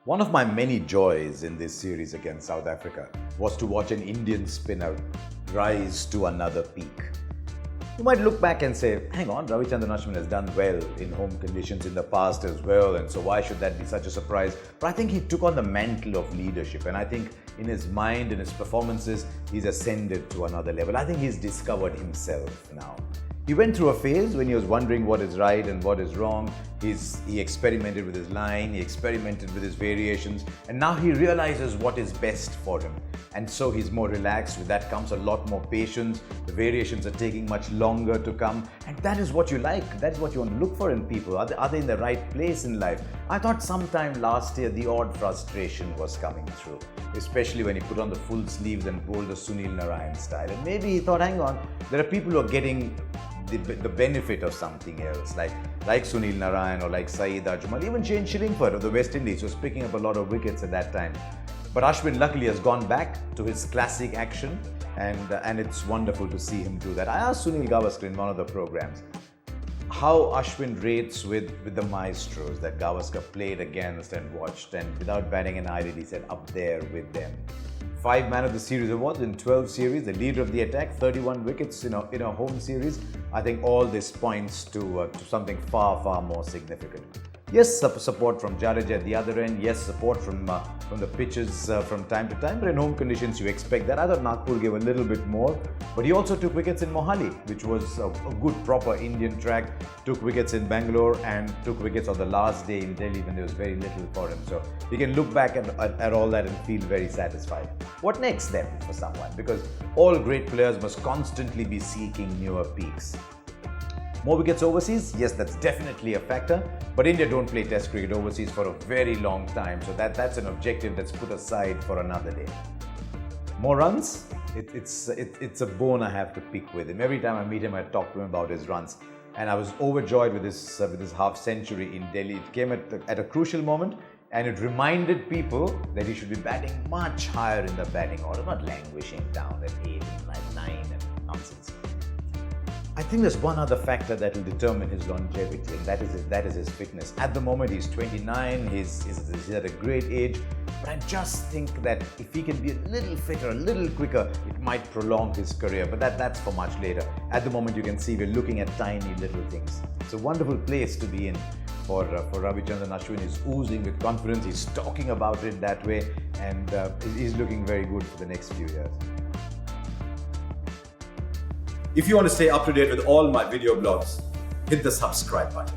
One of my many joys in this series against South Africa was to watch an Indian spinner rise to another peak. You might look back and say, hang on, Ravichandran Ashwin has done well in home conditions in the past as well, and so why should that be such a surprise? But I think he took on the mantle of leadership, and I think in his mind, in his performances, he's ascended to another level. I think he's discovered himself now. He went through a phase when he was wondering what is right and what is wrong. He experimented with his line, he experimented with his variations, and now he realizes what is best for him. And so he's more relaxed. With that comes a lot more patience. The variations are taking much longer to come. And that is what you like. That is what you want to look for in people. Are they in the right place in life? I thought sometime last year the odd frustration was coming through, especially when he put on the full sleeves and bowled the Sunil Narayan style. And maybe he thought, hang on, there are people who are getting the benefit of something else, like Sunil Narayan or like Saeed Ajmal, even Shane Shillingford of the West Indies was picking up a lot of wickets at that time. But Ashwin luckily has gone back to his classic action, and it's wonderful to see him do that. I asked Sunil Gavaskar in one of the programs how Ashwin rates with the maestros that Gavaskar played against and watched, and without batting an eyelid, he said up there with them. 5 Man of the Series awards in 12 series, the leader of the attack, 31 wickets in a home series. I think all this points to something far, far more significant. Yes, support from Jadeja at the other end. Yes, support from the pitches from time to time. But in home conditions, you expect that. I thought Nagpur gave a little bit more. But he also took wickets in Mohali, which was a good, proper Indian track. Took wickets in Bangalore and took wickets on the last day in Delhi when there was very little for him. So you can look back at all that and feel very satisfied. What next then for someone? Because all great players must constantly be seeking newer peaks. More wickets overseas? Yes, that's definitely a factor. But India don't play Test cricket overseas for a very long time. So that's an objective that's put aside for another day. More runs? It's a bone I have to pick with him. Every time I meet him, I talk to him about his runs. And I was overjoyed with his half century in Delhi. It came at a crucial moment. And it reminded people that he should be batting much higher in the batting order, not languishing down at 8, 9 and nonsense. I think there's one other factor that will determine his longevity, and that is his fitness. At the moment, he's 29, he's at a great age, but I just think that if he can be a little fitter, a little quicker, it might prolong his career, but that's for much later. At the moment, you can see we're looking at tiny little things. It's a wonderful place to be in for Ravichandran Ashwin. He's oozing with confidence, he's talking about it that way, and he's looking very good for the next few years. If you want to stay up to date with all my video blogs, hit the subscribe button.